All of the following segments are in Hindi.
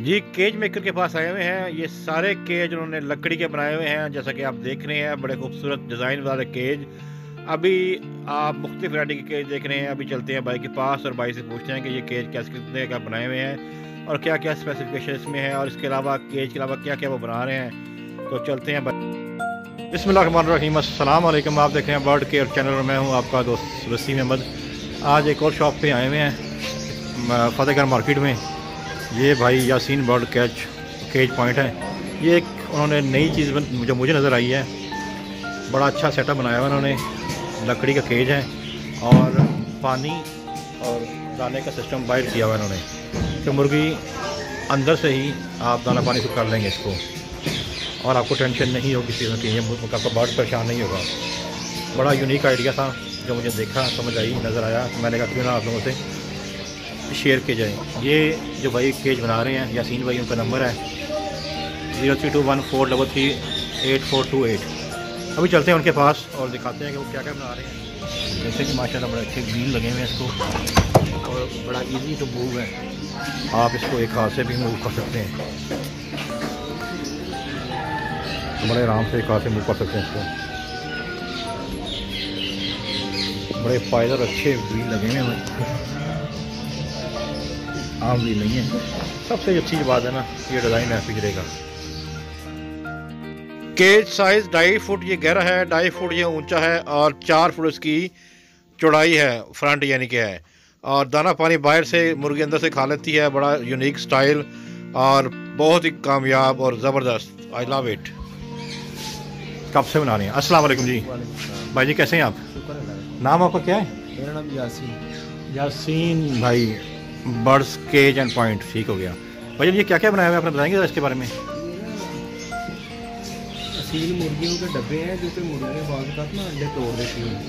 जी केज मेकर के पास आए हुए हैं। ये सारे केज उन्होंने लकड़ी के बनाए हुए हैं, जैसा कि आप देख रहे हैं, बड़े खूबसूरत डिज़ाइन वाले केज। अभी आप मुख्तलिफ वैरायटी के केज देख रहे हैं। अभी चलते हैं भाई के पास और भाई से पूछते हैं कि ये केज कितने का बनाए हुए हैं और क्या क्या स्पेसिफिकेशन इसमें है, और इसके अलावा केज के अलावा क्या क्या वो बना रहे हैं। तो चलते हैं भाई। बिस्मिल्लाहिर्रहमानिर्रहीम, अस्सलाम वालेकुम। आप देख रहे हैं बर्ड केयर चैनल और मैं हूँ आपका दोस्त वसीम अहमद। आज एक और शॉप पे आए हुए हैं फतेहगढ़ मार्केट में। ये भाई यासीन बर्ड केज पॉइंट है। ये एक उन्होंने नई चीज़ जो मुझे नज़र आई है, बड़ा अच्छा सेटअप बनाया हुआ उन्होंने। लकड़ी का केज है और पानी और दाने का सिस्टम बाहर किया हुआ है उन्होंने, कि मुर्गी अंदर से ही आप दाना पानी से कर लेंगे इसको और आपको टेंशन नहीं होगी चीज़ों की, आपका बर्ड परेशान नहीं होगा। बड़ा यूनिक आइडिया था जो मुझे देखा, समझ आई, नज़र आया। मैंने कहा क्यों ना आप लोगों से शेयर किए जाए। ये जो भाई केज बना रहे हैं यासीन भाई, उनका नंबर है 0321433848। अभी चलते हैं उनके पास और दिखाते हैं कि वो क्या क्या बना रहे हैं। जैसे कि माशाल्लाह बड़े अच्छे व्हील लगे हुए हैं इसको और बड़ा इजी टू मूव है। आप इसको एक हाथ से भी मूव कर सकते हैं, बड़े आराम से एक हाथ से मूव कर सकते हैं इसको। बड़े पायदार अच्छे व्हील लगे हुए हैं, आम भी नहीं है। सबसे अच्छी बात है ना, ये डिज़ाइन है पिंजरे का। केज साइज़ 2.5 फुट ये गहरा है, 2.5 फुट ये ऊंचा है और 4 फुट इसकी चौड़ाई है, फ्रंट यानी कि है। और दाना पानी बाहर से मुर्गी अंदर से खा लेती है। बड़ा यूनिक स्टाइल और बहुत ही कामयाब और ज़बरदस्त। I love it. कब से बना रहे हैं? अस्सलाम वालेकुम जी। भाई जी कैसे हैं आप? नाम आपका क्या है? मेरा नाम यासीन। यासीन भाई, बर्ड्स केज एंड पॉइंट, ठीक हो गया। भैया ये क्या क्या बनाया हुआ है, आपने बताएंगे इसके बारे में? असील मुर्गियों के डब्बे हैं जो कि मुर्गियाँ बाद का ना अंडे तोड़ देती हैं।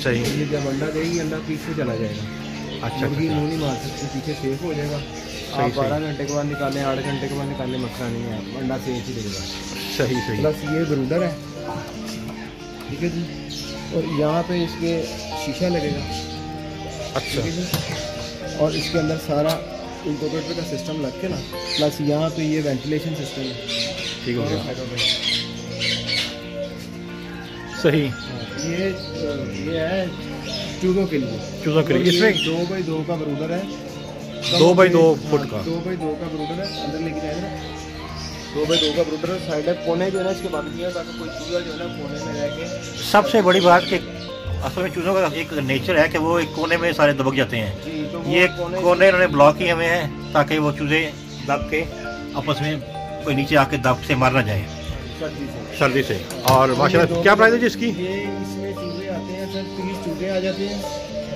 सही। ये जब अंडा देगी, अंडा पीछे चला जाएगा। अच्छा, मुर्गी मुँह नहीं मार सकती, पीछे सेफ हो जाएगा। आप 12 घंटे के बाद निकालें, 8 घंटे के बाद निकालने मसला नहीं है, अंडा सेफ ही देगा। सही सही। प्लस ये ब्रूडर है, ठीक है जी। और यहाँ पे इसके शीशा लगेगा, अच्छा। ठीक है जी। और इसके अंदर सारा इंकोपेटर का सिस्टम लग के ना, प्लस यहाँ पे ये वेंटिलेशन सिस्टम है, ठीक हो गया। सही। ये है चूज़ों के लिए। चूज़ों के लिए इसमें 2x2 का ब्रूडर है। 2x2 फुट का 2x2 का ब्रूडर है, अंदर लेके जाएगा। 2x2 का ब्रूडर है। साइड है कोने जो है ना इसके बंद किया ताकि कोई चूज़ा जो है ना कोने में रह के। सबसे बड़ी बात कि असल में चूज़ों का एक नेचर है कि वो एक कोने में सारे दबक जाते हैं। तो ये कोने इन्होंने ब्लॉक किए हुए हैं ताकि वो चूज़े दब के आपस में कोई नीचे आके दब से मार ना जाए सर्दी से। और माशाल्लाह क्या प्राइस है जी इसकी? ये इसमें चूज़े आते हैं सर, 30 चूज़े आ जाते हैं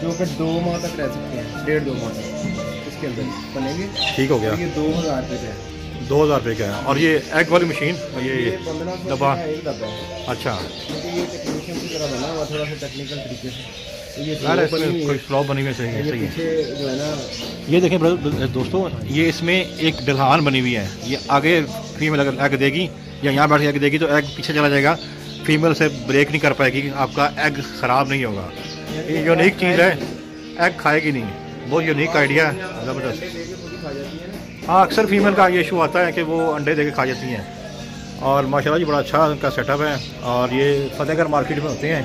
जो कि 2 माह तक रह सकते हैं, 1.5-2 माह तक इसके अंदर बनेंगे। ठीक हो गया। ये 2000 रुपये का है। 2000 रुपये का है। और ये एग वाली मशीन, ये 1500 दबा, एक डब्बा है। अच्छा। क्योंकि ये टेक्नीशियन की तरह बना हुआ, थोड़ा सा टेक्निकल तरीके से। तो ये कोई स्लॉब बनी हुई है, सही है। पीछे जो है ना, ये देखें ब्रदर दोस्तों, ये इसमें एक ढलान बनी हुई है। ये आगे फीमेल अगर एग देगी या यहाँ बैठ के एग देगी तो एग पीछे चला जाएगा, फीमेल से ब्रेक नहीं कर पाएगी, आपका एग ख़राब नहीं होगा। ये यूनिक चीज़ है, एग खाएगी नहीं। बहुत यूनिक आइडिया है, ज़बरदस्त। हाँ, अक्सर फीमेल का ये इशू आता है कि वो अंडे दे के खा जाती हैं। और माशाल्लाह जी बड़ा अच्छा उनका सेटअप है और ये फतेहगढ़ मार्केट में होते हैं।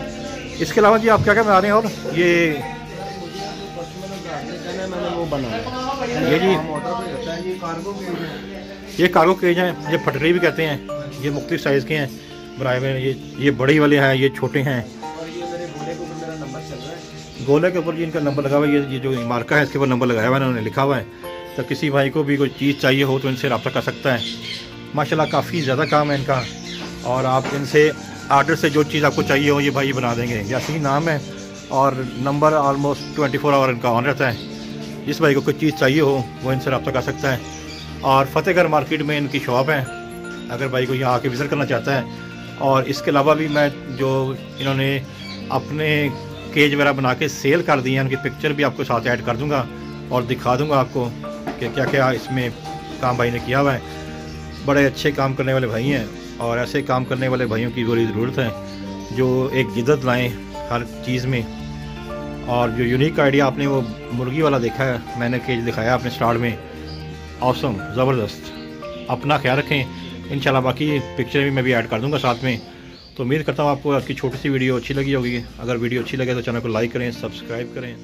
इसके अलावा जी आप क्या क्या बना रहे हैं? और मैंने वो बनाया ये जी, ये कार्गो केज हैं, ये फटरी भी कहते हैं। ये मुख्तलिफ साइज़ के हैं बनाए हुए हैं। ये बड़ी वाले हैं, ये छोटे हैं। और ये मेरे गोले के ऊपर मेरा नंबर चल रहा है। गोले के ऊपर जी इनका नंबर लगा हुआ है। ये जो मार्का है इसके ऊपर नंबर लगाया हुआ है, उन्होंने लिखा हुआ है। तो किसी भाई को भी कोई चीज़ चाहिए हो तो इनसे रब्ता कर सकता है। माशाल्लाह काफ़ी ज़्यादा काम है इनका और आप इनसे आर्डर से जो चीज़ आपको चाहिए हो ये भाई बना देंगे। यासीन नाम है और नंबर ऑलमोस्ट 24 आवर इनका ऑन रहता है। जिस भाई को कोई चीज़ चाहिए हो वो इनसे रब्ता कर सकता है। और फतेहगढ़ मार्केट में इनकी शॉप है, अगर भाई को यहाँ आके विज़िट करना चाहता है। और इसके अलावा भी मैं जो इन्होंने अपने केज वगैरह बना के सेल कर दिए हैं, उनकी पिक्चर भी आपको साथ ऐड कर दूँगा और दिखा दूँगा आपको कि क्या क्या इसमें काम भाई ने किया हुआ है। बड़े अच्छे काम करने वाले भाई हैं और ऐसे काम करने वाले भाइयों की बड़ी ज़रूरत है जो एक जिद्दत लाएँ हर चीज़ में। और जो यूनिक आइडिया आपने वो मुर्गी वाला देखा है, मैंने केज दिखाया अपने स्टार्ट में, ऑसम, ज़बरदस्त। अपना ख्याल रखें। इंशाल्लाह बाकी पिक्चर भी मैं भी ऐड कर दूँगा साथ में। तो उम्मीद करता हूँ आपको आपकी छोटी सी वीडियो अच्छी लगी होगी। अगर वीडियो अच्छी लगे तो चैनल को लाइक करें, सब्सक्राइब करें।